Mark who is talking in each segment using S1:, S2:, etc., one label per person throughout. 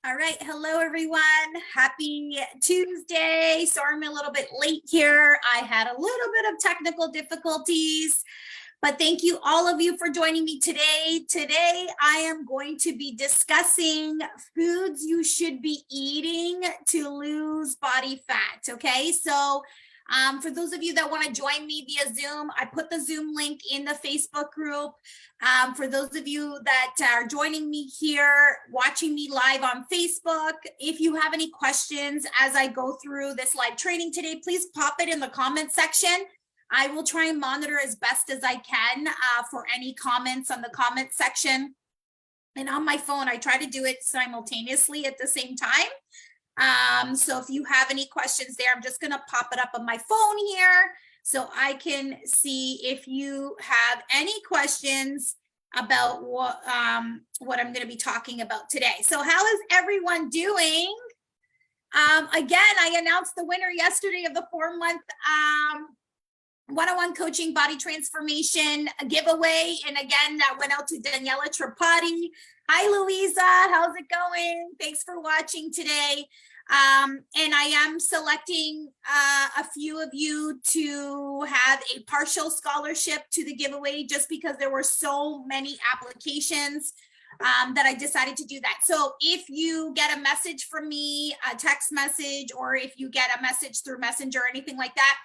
S1: All right. Hello, everyone. Happy Tuesday. Sorry, I'm a little bit late here. I had a little bit of technical difficulties, but thank you all of you for joining me today. Today, I am going to be discussing foods you should be eating to lose body fat. Okay. So for those of you that want to join me via Zoom, I put the Zoom link in the Facebook group. For those of you that are joining me here, watching me live on Facebook, if you have any questions as I go through this live training today, please pop it in the comment section. I will try and monitor as best as I can for any comments on the comment section. And on my phone, I try to do it simultaneously at the same time. So if you have any questions there, I'm just going to pop it up on my phone here so I can see if you have any questions about what I'm going to be talking about today. So how is everyone doing? Again, I announced the winner yesterday of the 4-month one-on-one coaching body transformation giveaway. And again, that went out to Daniela Tripati. Hi, Louisa. How's it going? Thanks for watching today. And I am selecting a few of you to have a partial scholarship to the giveaway just because there were so many applications that I decided to do that. So if you get a message from me, a text message, or if you get a message through Messenger or anything like that,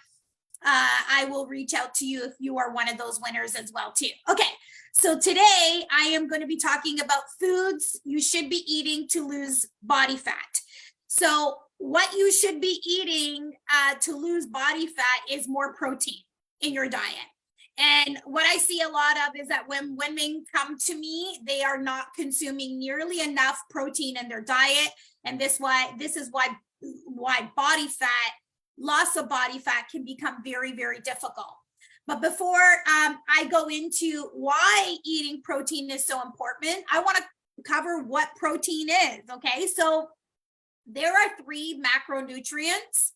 S1: I will reach out to you if you are one of those winners as well too. Okay, so today I am going to be talking about foods you should be eating to lose body fat. So what you should be eating to lose body fat is more protein in your diet. And what I see a lot of is that when women come to me, they are not consuming nearly enough protein in their diet. And this is why body fat, loss of body fat can become very, very difficult. But before I go into why eating protein is so important, I want to cover what protein is. Okay, so there are 3 macronutrients.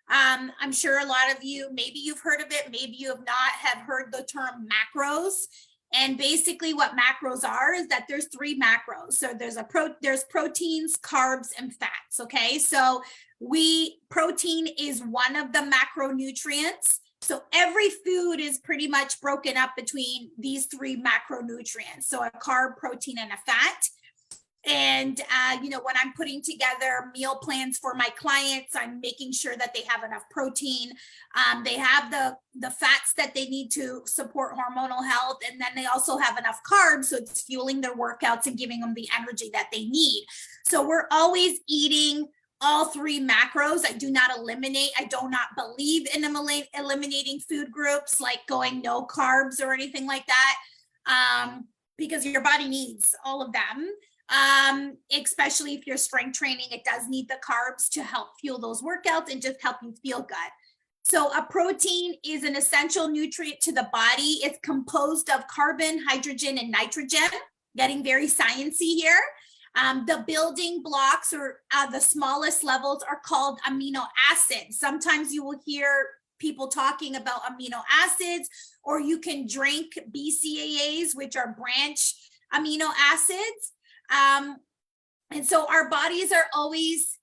S1: I'm sure a lot of you, maybe you've heard of it, maybe you have not have heard the term macros. And basically what macros are is that there's 3 macros. So there's proteins, carbs, and fats. Okay, so protein is one of the macronutrients. So every food is pretty much broken up between these 3 macronutrients. So a carb, protein, and a fat. And, when I'm putting together meal plans for my clients, I'm making sure that they have enough protein. They have the fats that they need to support hormonal health. And then they also have enough carbs. So it's fueling their workouts and giving them the energy that they need. So we're always eating all 3 macros. I do not believe in eliminating food groups like going no carbs or anything like that, because your body needs all of them. Especially if you're strength training, it does need the carbs to help fuel those workouts and just help you feel good. So a protein is an essential nutrient to the body. It's composed of carbon, hydrogen, and nitrogen, getting very sciencey here. The building blocks or the smallest levels are called amino acids. Sometimes you will hear people talking about amino acids, or you can drink BCAAs, which are branch amino acids. And so our bodies are always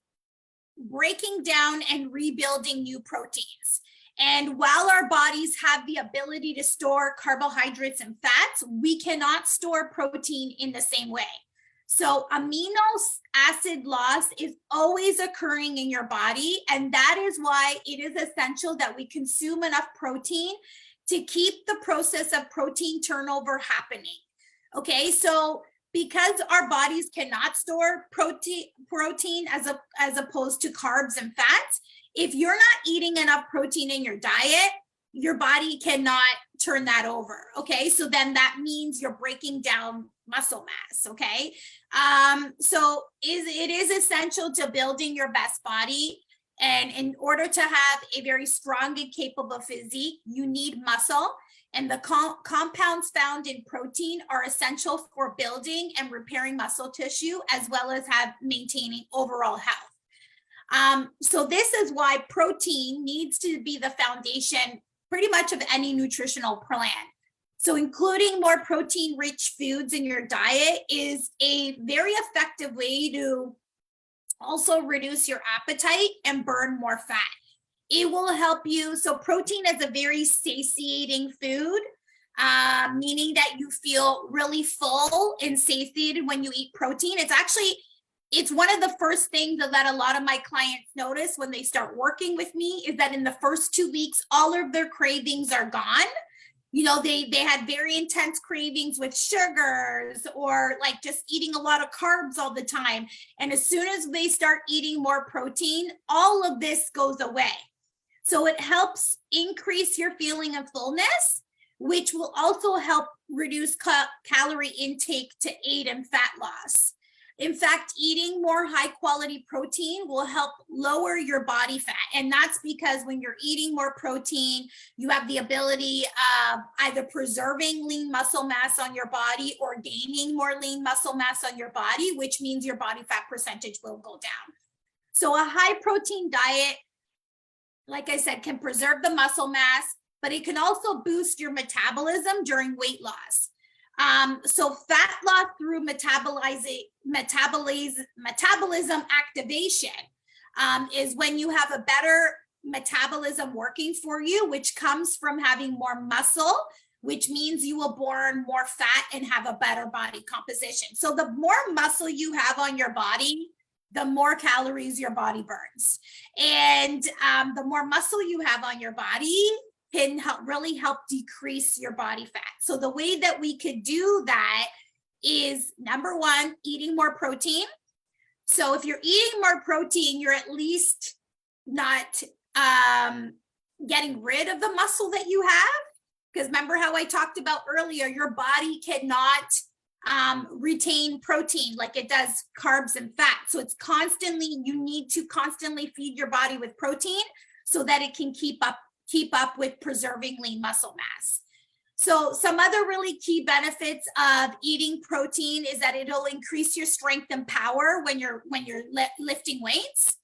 S1: breaking down and rebuilding new proteins. And while our bodies have the ability to store carbohydrates and fats, we cannot store protein in the same way. So amino acid loss is always occurring in your body. And that is why it is essential that we consume enough protein to keep the process of protein turnover happening. Okay, so because our bodies cannot store protein as opposed to carbs and fats, if you're not eating enough protein in your diet, your body cannot turn that over. Okay, so then that means you're breaking down muscle mass. Okay, so it is essential to building your best body. And in order to have a very strong and capable physique, you need muscle. And the compounds found in protein are essential for building and repairing muscle tissue, as well as maintaining overall health. So this is why protein needs to be the foundation pretty much of any nutritional plan. So including more protein-rich foods in your diet is a very effective way to also reduce your appetite and burn more fat. It will help you. So protein is a very satiating food, meaning that you feel really full and satiated when you eat protein. It's one of the first things that a lot of my clients notice when they start working with me is that in the first 2 weeks, all of their cravings are gone. You know, they had very intense cravings with sugars or like just eating a lot of carbs all the time. And as soon as they start eating more protein, all of this goes away. So it helps increase your feeling of fullness, which will also help reduce calorie intake to aid in fat loss. In fact, eating more high quality protein will help lower your body fat. And that's because when you're eating more protein, you have the ability of either preserving lean muscle mass on your body or gaining more lean muscle mass on your body, which means your body fat percentage will go down. So a high protein diet, like I said, can preserve the muscle mass, but it can also boost your metabolism during weight loss. So fat loss through metabolism activation is when you have a better metabolism working for you, which comes from having more muscle, which means you will burn more fat and have a better body composition. So the more muscle you have on your body, the more calories your body burns. And the more muscle you have on your body can really help decrease your body fat. So the way that we could do that is, number one, eating more protein. So if you're eating more protein, you're at least not getting rid of the muscle that you have. Because remember how I talked about earlier, your body cannot retain protein like it does carbs and fat. So it's you need to constantly feed your body with protein so that it can keep up with preserving lean muscle mass. So some other really key benefits of eating protein is that it'll increase your strength and power when you're lifting weights.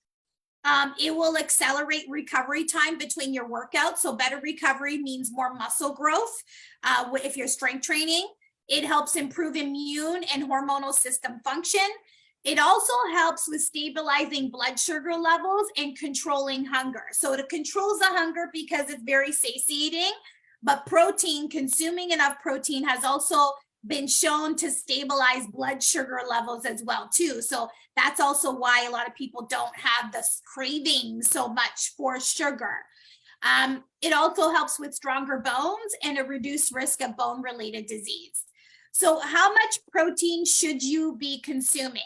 S1: It will accelerate recovery time between your workouts. So better recovery means more muscle growth if you're strength training. It helps improve immune and hormonal system function. It also helps with stabilizing blood sugar levels and controlling hunger. So it controls the hunger because it's very satiating, but consuming enough protein has also been shown to stabilize blood sugar levels as well too. So that's also why a lot of people don't have this craving so much for sugar. It also helps with stronger bones and a reduced risk of bone-related disease. So how much protein should you be consuming?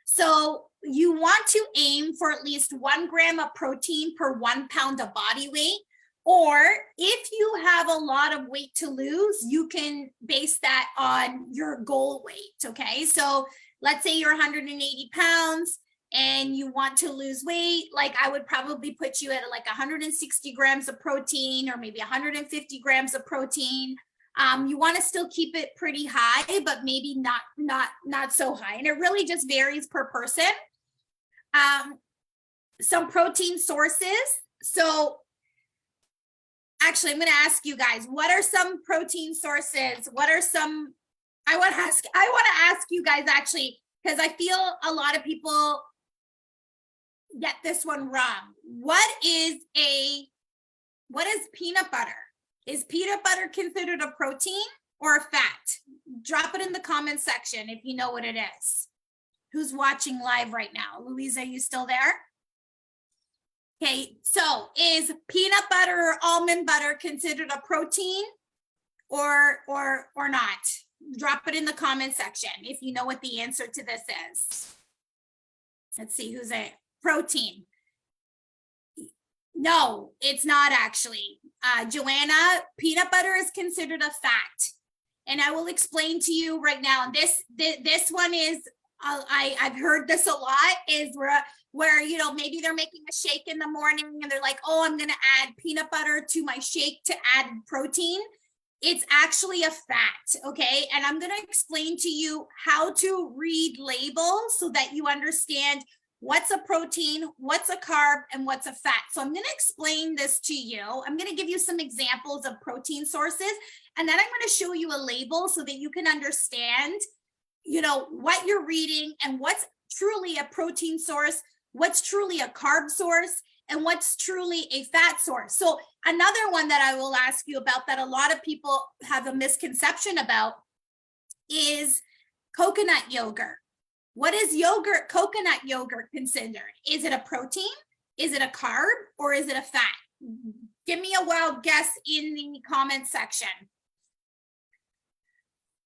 S1: So you want to aim for at least 1 gram of protein per 1 pound of body weight. Or if you have a lot of weight to lose, you can base that on your goal weight, okay? So let's say you're 180 pounds and you want to lose weight, like I would probably put you at like 160 grams of protein or maybe 150 grams of protein. You want to still keep it pretty high, but maybe not so high. And it really just varies per person. Some protein sources. So actually, I'm going to ask you guys, what are some protein sources? I want to ask you guys actually, because I feel a lot of people get this one wrong. What is peanut butter? Is peanut butter considered a protein or a fat? Drop it in the comment section if you know what it is. Who's watching live right now? Louisa, are you still there? Okay, so is peanut butter or almond butter considered a protein or not? Drop it in the comment section if you know what the answer to this is. Let's see who's a protein. No, it's not actually. Joanna, peanut butter is considered a fat. And I will explain to you right now. And this one is, I've heard this a lot, is where, you know, maybe they're making a shake in the morning and they're like, oh, I'm going to add peanut butter to my shake to add protein. It's actually a fat, okay? And I'm going to explain to you how to read labels so that you understand what's a protein, what's a carb, and what's a fat. So I'm going to explain this to you. I'm going to give you some examples of protein sources, and then I'm going to show you a label so that you can understand, you know, what you're reading and what's truly a protein source, what's truly a carb source, and what's truly a fat source. So another one that I will ask you about that a lot of people have a misconception about is coconut yogurt. What is yogurt, coconut yogurt considered? Is it a protein? Is it a carb? Or is it a fat? Give me a wild guess in the comment section.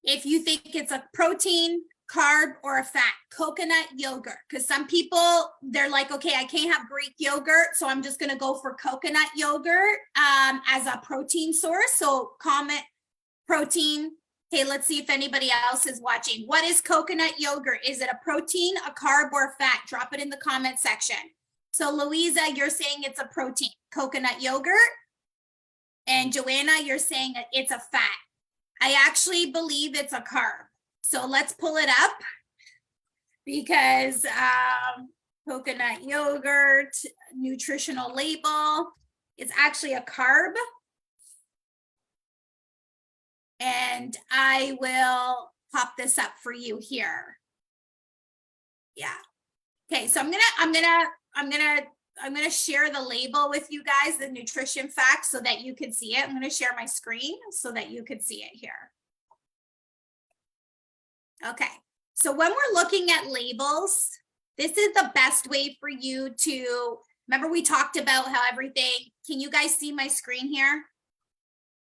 S1: If you think it's a protein, carb, or a fat, coconut yogurt. Because some people, they're like, okay, I can't have Greek yogurt, so I'm just going to go for coconut yogurt as a protein source. So comment protein. Okay, let's see if anybody else is watching. What is coconut yogurt? Is it a protein, a carb, or a fat? Drop it in the comment section. So Louisa, you're saying it's a protein, coconut yogurt. And Joanna, you're saying it's a fat. I actually believe it's a carb. So let's pull it up because coconut yogurt, nutritional label, is actually a carb. And I will pop this up for you here. Yeah. Okay, so I'm gonna share the label with you guys, the nutrition facts, so that you can see it. I'm gonna share my screen so that you can see it here. Okay, so when we're looking at labels, this is the best way for you to, remember we talked about how everything, can you guys see my screen here?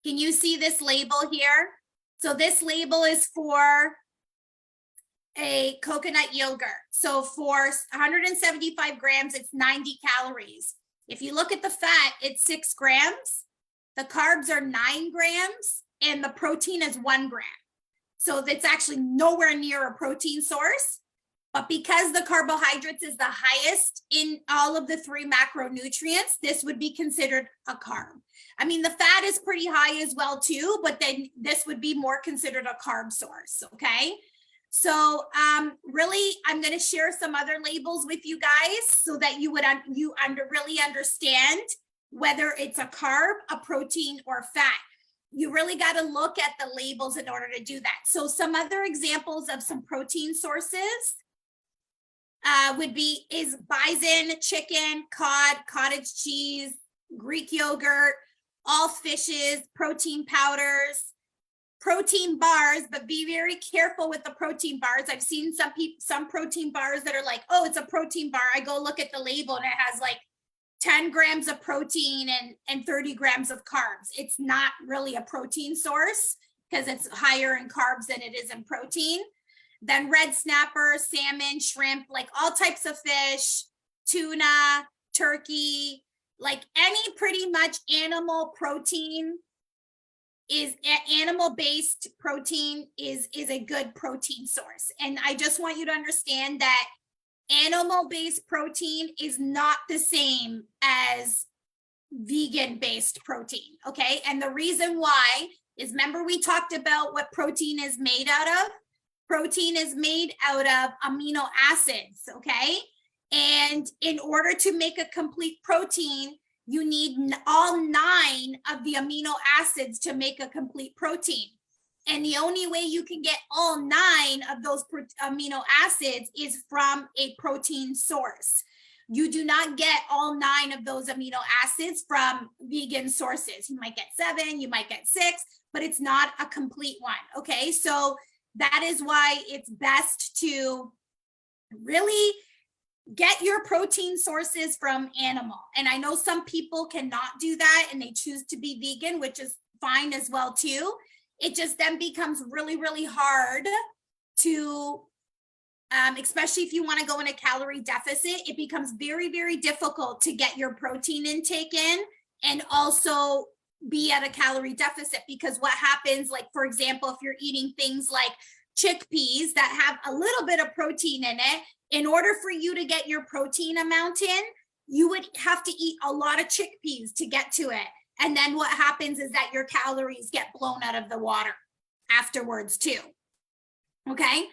S1: Can you see this label here? So this label is for a coconut yogurt. So for 175 grams, it's 90 calories. If you look at the fat, it's 6 grams. The carbs are 9 grams and the protein is 1 gram. So that's actually nowhere near a protein source. But because the carbohydrates is the highest in all of the 3 macronutrients, this would be considered a carb. I mean, the fat is pretty high as well too, but then this would be more considered a carb source, okay? So really, I'm going to share some other labels with you guys so that you would really understand whether it's a carb, a protein, or fat. You really got to look at the labels in order to do that. So some other examples of some protein sources is bison, chicken, cod, cottage cheese, Greek yogurt, all fishes, protein powders, protein bars, but be very careful with the protein bars. I've seen some protein bars that are like, oh, it's a protein bar. I go look at the label and it has like 10 grams of protein and 30 grams of carbs. It's not really a protein source because it's higher in carbs than it is in protein. Then red snapper, salmon, shrimp, like all types of fish, tuna, turkey, like any pretty much animal protein is animal-based protein is a good protein source. And I just want you to understand that animal-based protein is not the same as vegan-based protein, okay? And the reason why is, remember we talked about what protein is made out of? Protein is made out of amino acids, okay? And in order to make a complete protein, you need all 9 of the amino acids to make a complete protein. And the only way you can get all 9 of those amino acids is from a protein source. You do not get all 9 of those amino acids from vegan sources. You might get 7, you might get 6, but it's not a complete one, okay? So that is why it's best to really get your protein sources from animal. And I know some people cannot do that and they choose to be vegan, which is fine as well too. It just then becomes really, really hard to, especially if you want to go in a calorie deficit, it becomes very, very difficult to get your protein intake in and also be at a calorie deficit, because what happens, like, for example, if you're eating things like chickpeas that have a little bit of protein in it, in order for you to get your protein amount in, you would have to eat a lot of chickpeas to get to it. And then what happens is that your calories get blown out of the water afterwards too. Okay,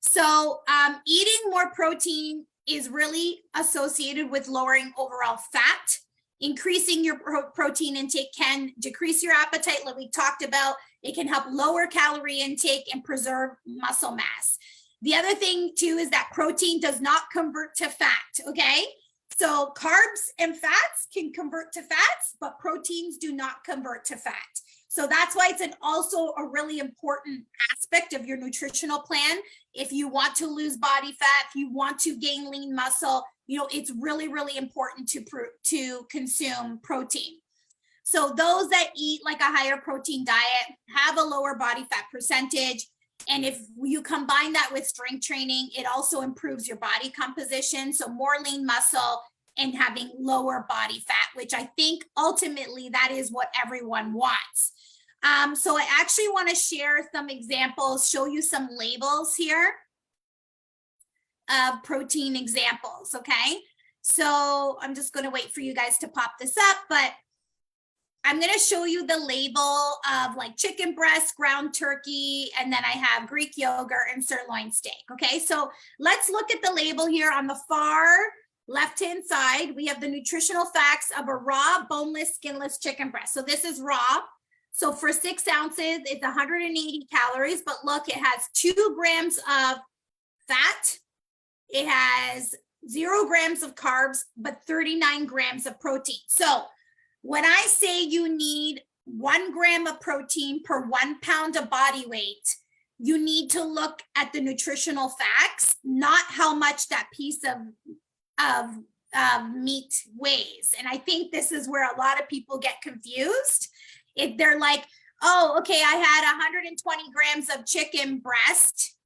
S1: so eating more protein is really associated with lowering overall fat. Increasing your protein intake can decrease your appetite, like we talked about. It can help lower calorie intake and preserve muscle mass. The other thing too is that protein does not convert to fat, okay? So carbs and fats can convert to fats, but proteins do not convert to fat. So that's why it's also a really important aspect of your nutritional plan. If you want to lose body fat, if you want to gain lean muscle, you know, it's really, really important to consume protein. So those that eat like a higher protein diet have a lower body fat percentage. And if you combine that with strength training, it also improves your body composition. So more lean muscle and having lower body fat, which I think ultimately that is what everyone wants. So I actually want to share some examples, show you some labels here of protein examples, okay? So I'm just going to wait for you guys to pop this up, but I'm going to show you the label of like chicken breast, ground turkey, and then I have Greek yogurt and sirloin steak, okay? So let's look at the label here on the far left-hand side. We have the nutritional facts of a raw, boneless, skinless chicken breast. So this is raw. So for 6 ounces, it's 180 calories, but look, it has 2 grams of fat. It has 0 grams of carbs, but 39 grams of protein. So when I say you need 1 gram of protein per 1 pound of body weight, you need to look at the nutritional facts, not how much that piece of meat weighs. And I think this is where a lot of people get confused. If they're like, oh, okay, I had 120 grams of chicken breast,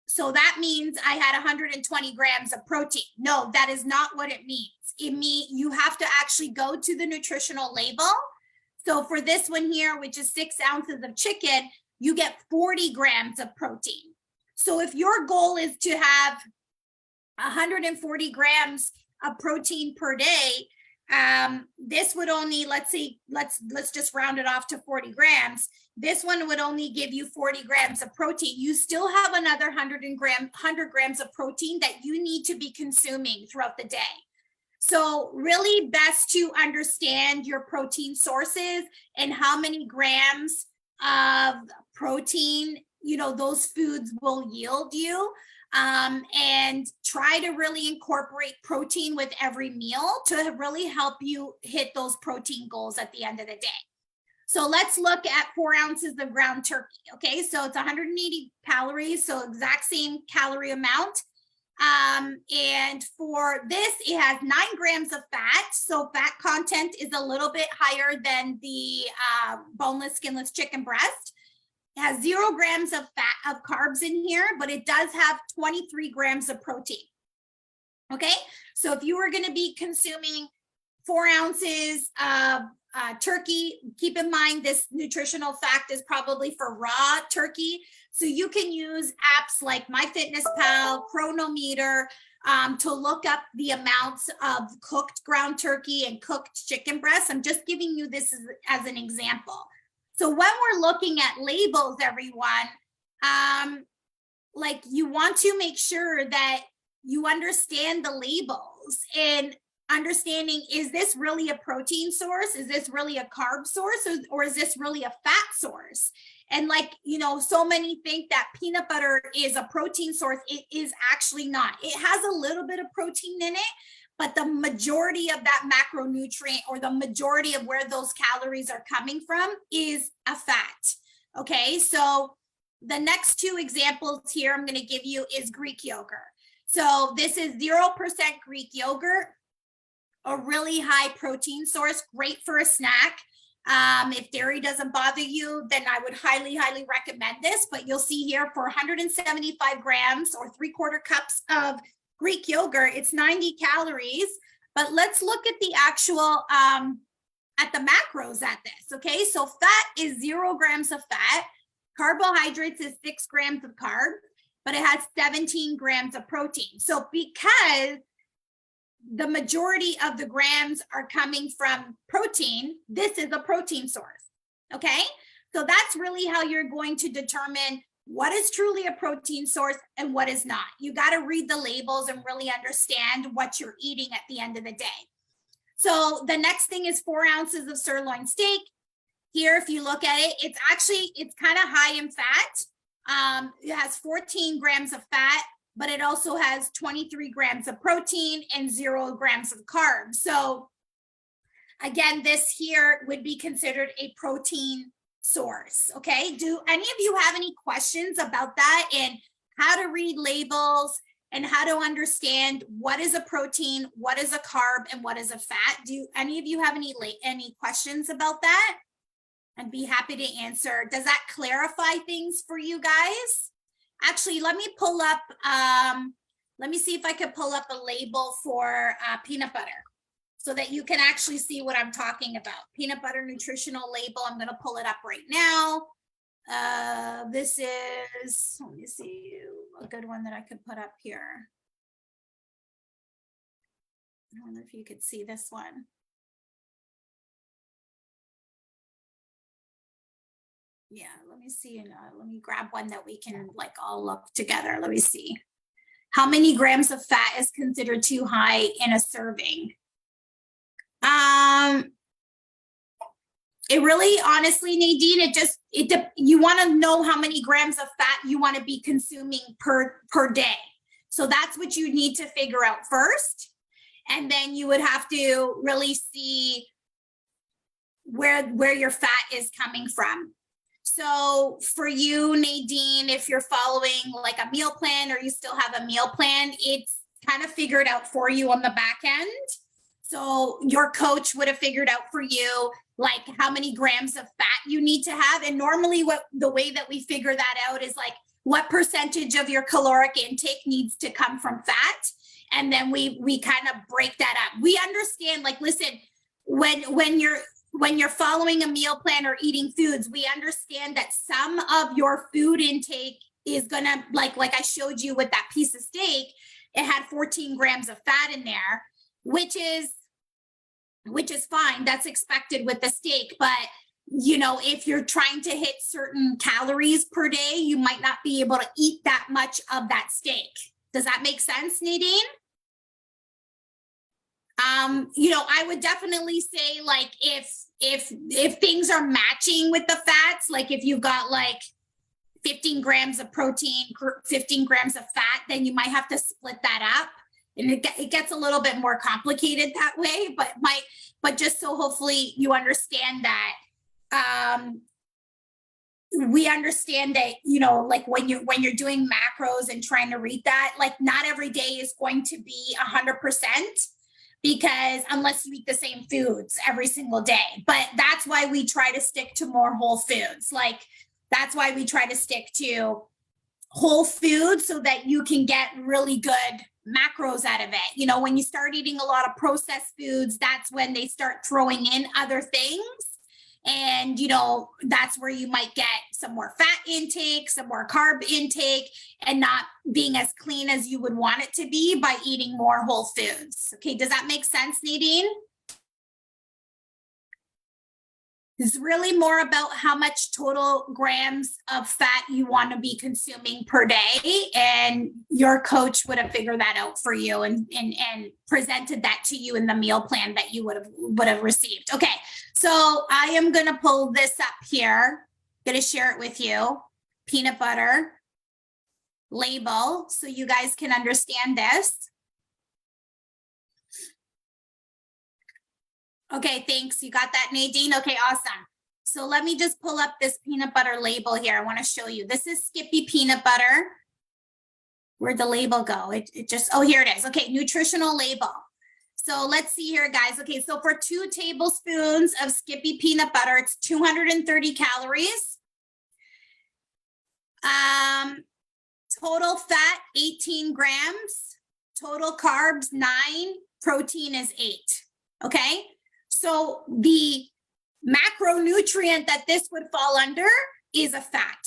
S1: so that means I had 120 grams of protein. No, that is not what it means. It means you have to actually go to the nutritional label. So for this one here, which is 6 ounces of chicken, you get 40 grams of protein. So if your goal is to have 140 grams of protein per day, this would only, let's just round it off to 40 grams. This one would only give you 40 grams of protein. You still have another 100 grams of protein that you need to be consuming throughout the day. So really best to understand your protein sources and how many grams of protein, you know, those foods will yield you. And try to really incorporate protein with every meal to really help you hit those protein goals at the end of the day. So let's look at 4 ounces of ground turkey. Okay, so it's 180 calories, so exact same calorie amount. And for this, it has 9 grams of fat. So fat content is a little bit higher than the boneless, skinless chicken breast. It has 0 grams of fat of carbs in here, but it does have 23 grams of protein. Okay, so if you were going to be consuming 4 ounces of turkey, keep in mind this nutritional fact is probably for raw turkey. So you can use apps like MyFitnessPal, Chronometer to look up the amounts of cooked ground turkey and cooked chicken breasts. I'm just giving you this as an example. So when we're looking at labels, everyone, like you want to make sure that you understand the labels and understanding, is this really a protein source? Is this really a carb source? Or is this really a fat source? And like, you know, so many think that peanut butter is a protein source. It is actually not. It has a little bit of protein in it, but the majority of that macronutrient or the majority of where those calories are coming from is a fat. Okay, so the next 2 examples here I'm going to give you is Greek yogurt. So this is 0% Greek yogurt, a really high protein source, great for a snack. If dairy doesn't bother you, then I would highly, highly recommend this. But you'll see here for 175 grams or 3/4 cups of Greek yogurt, it's 90 calories. But let's look at the actual, at the macros at this. Okay, so fat is 0 grams of fat. Carbohydrates is 6 grams of carb, but it has 17 grams of protein. So because the majority of the grams are coming from protein, this is a protein source. Okay, so that's really how you're going to determine what is truly a protein source and what is not. You got to read the labels and really understand what you're eating at the end of the day. So the next thing is 4 ounces of sirloin steak. Here, if you look at it, it's kind of high in fat. It has 14 grams of fat, but it also has 23 grams of protein and 0 grams of carbs. So again, this here would be considered a protein source. Okay. Do any of you have any questions about that and how to read labels and how to understand what is a protein, what is a carb, and what is a fat? Do any of you have any questions about that? I'd be happy to answer. Does that clarify things for you guys? Actually, let me pull up, let me see if I could pull up a label for peanut butter so that you can actually see what I'm talking about. Peanut butter nutritional label. I'm going to pull it up right now. This is, let me see, a good one that I could put up here. I don't know if you could see this one. Yeah, let me see. And let me grab one that we can like all look together. Let me see. How many grams of fat is considered too high in a serving? It really, honestly, Nadine, you want to know how many grams of fat you want to be consuming per day. So that's what you need to figure out first. And then you would have to really see where your fat is coming from. So for you, Nadine, if you're following like a meal plan or you still have a meal plan, it's kind of figured out for you on the back end. So your coach would have figured out for you like how many grams of fat you need to have. And normally the way that we figure that out is like what percentage of your caloric intake needs to come from fat. And then we kind of break that up. We understand, like, listen, when you're following a meal plan or eating foods, we understand that some of your food intake is gonna, like I showed you with that piece of steak, it had 14 grams of fat in there, which is fine. That's expected with the steak. But, you know, if you're trying to hit certain calories per day, you might not be able to eat that much of that steak. Does that make sense, Nadine? You know, I would definitely say like if things are matching with the fats, like if you've got like 15 grams of protein, 15 grams of fat, then you might have to split that up. And it gets a little bit more complicated that way, but just so hopefully you understand that, we understand that, you know, like when you're doing macros and trying to read that, like not every day is going to be 100%. Because unless you eat the same foods every single day, but that's why we try to stick to more whole foods. Like that's why we try to stick to whole foods so that you can get really good macros out of it. You know, when you start eating a lot of processed foods, that's when they start throwing in other things. And, you know, that's where you might get some more fat intake, some more carb intake, and not being as clean as you would want it to be by eating more whole foods. Okay, does that make sense, Nadine? It's really more about how much total grams of fat you want to be consuming per day. And your coach would have figured that out for you and presented that to you in the meal plan that you would have received. Okay, so I am going to pull this up here. I'm going to share it with you. Peanut butter label so you guys can understand this. Okay, thanks. You got that, Nadine? Okay, awesome. So let me just pull up this peanut butter label here. I want to show you. This is Skippy peanut butter. Where'd the label go? It just, oh, here it is. Okay, nutritional label. So let's see here, guys. Okay, so for 2 tablespoons of Skippy peanut butter, it's 230 calories. Total fat, 18 grams. Total carbs, 9. Protein is 8. Okay? So the macronutrient that this would fall under is a fat.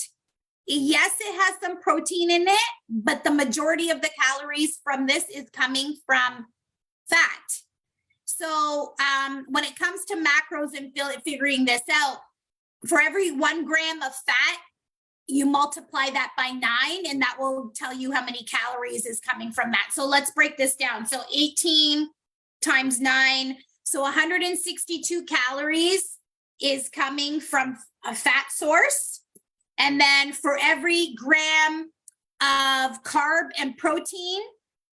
S1: Yes, it has some protein in it, but the majority of the calories from this is coming from fat. So when it comes to macros and figuring this out, for every 1 gram of fat, you multiply that by 9, and that will tell you how many calories is coming from that. So let's break this down. So 18 times 9. So 162 calories is coming from a fat source. And then for every gram of carb and protein,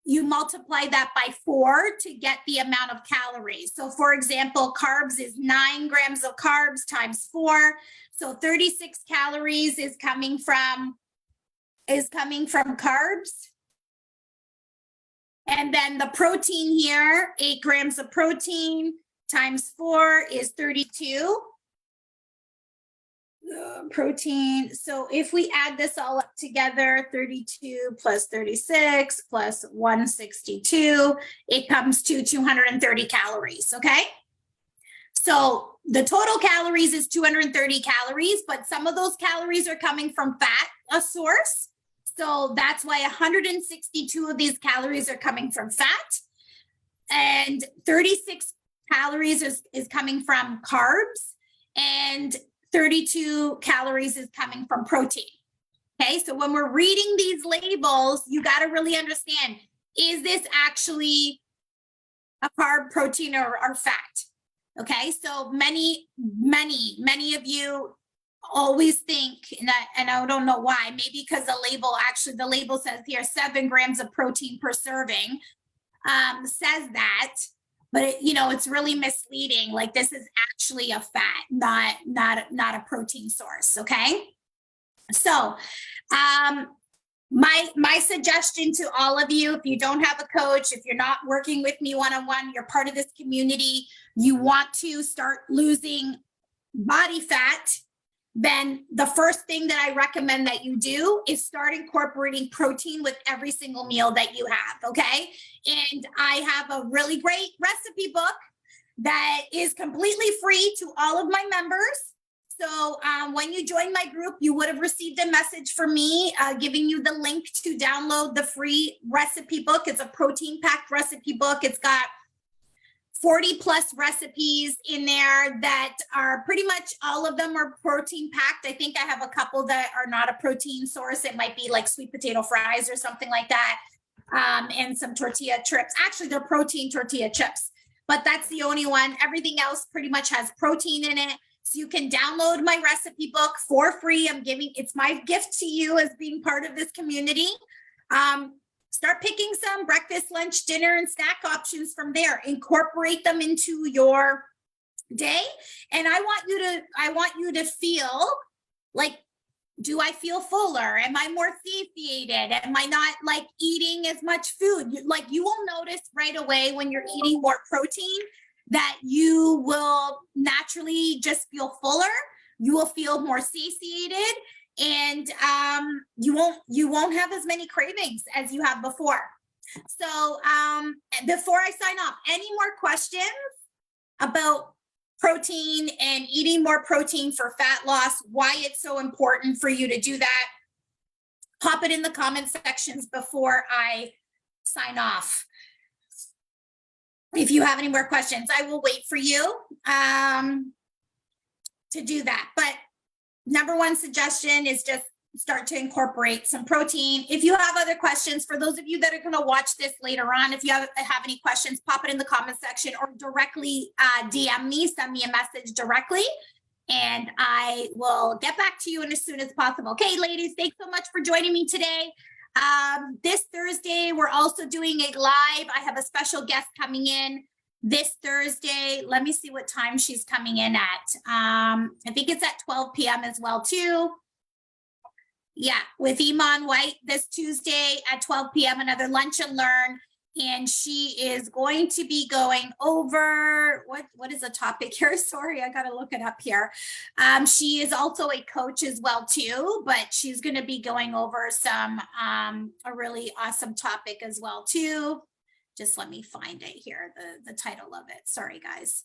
S1: you multiply that by 4 to get the amount of calories. So for example, carbs is 9 grams of carbs times 4. So 36 calories is coming from carbs. And then the protein here, 8 grams of protein times 4 is 32. Protein. So if we add this all up together, 32 plus 36 plus 162, it comes to 230 calories, okay? So the total calories is 230 calories, but some of those calories are coming from fat, a source. So that's why 162 of these calories are coming from fat, and 36 calories is coming from carbs, and 32 calories is coming from protein. Okay, so when we're reading these labels, you got to really understand, is this actually a carb, protein, or fat? Okay, so many of you always think that, and I don't know why, maybe because the label says here 7 grams of protein per serving, says that, but it's really misleading. Like, this is actually a fat, not a protein source. Okay, so my suggestion to all of you, if you don't have a coach, if you're not working with me one-on-one, you're part of this community, you want to start losing body fat, then the first thing that I recommend that you do is start incorporating protein with every single meal that you have, okay? And I have a really great recipe book that is completely free to all of my members. So when you join my group, you would have received a message from me giving you the link to download the free recipe book. It's a protein-packed recipe book. It's got 40 plus recipes in there that are pretty much all of them are protein packed. I think I have a couple that are not a protein source. It might be like sweet potato fries or something like that. And some tortilla chips. Actually, they're protein tortilla chips, but that's the only one. Everything else pretty much has protein in it. So you can download my recipe book for free. It's my gift to you as being part of this community. Start picking some breakfast, lunch, dinner, and snack options from there. Incorporate them into your day. And I want you to feel like, do I feel fuller? Am I more satiated? Am I not like eating as much food? You will notice right away when you're eating more protein that you will naturally just feel fuller. You will feel more satiated. And you won't have as many cravings as you have before. So before I sign off, any more questions about protein and eating more protein for fat loss, why it's so important for you to do that? Pop it in the comment sections before I sign off. If you have any more questions, I will wait for you to do that. But number one suggestion is just start to incorporate some protein. If you have other questions, for those of you that are going to watch this later on, if you have any questions, pop it in the comment section or directly DM me, send me a message directly, and I will get back to you as soon as possible. Okay, ladies, thanks so much for joining me today. This Thursday, we're also doing a live. I have a special guest coming in this Thursday. Let me see what time she's coming in at. I think it's at 12 p.m. as well too. Yeah, with Iman White this Tuesday at 12 p.m. another lunch and learn. And she is going to be going over, what is the topic here? Sorry, I got to look it up here. She is also a coach as well too, but she's going to be going over some, a really awesome topic as well too. Just let me find it here, the title of it. Sorry, guys.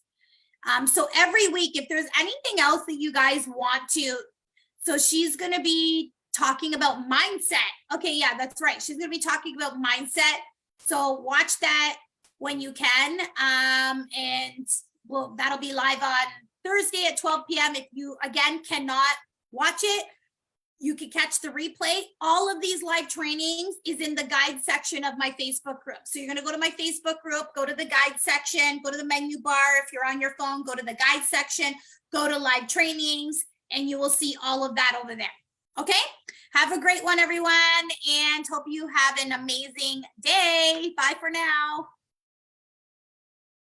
S1: So every week, if there's anything else that you guys want to, so she's going to be talking about mindset. Okay, yeah, that's right. She's going to be talking about mindset. So watch that when you can. And well, that'll be live on Thursday at 12 p.m. If you, again, cannot watch it, you can catch the replay. All of these live trainings is in the guide section of my Facebook group. So you're going to go to my Facebook group, go to the guide section, go to the menu bar. If you're on your phone, go to the guide section, go to live trainings, and you will see all of that over there. Okay. Have a great one, everyone, and hope you have an amazing day. Bye for now.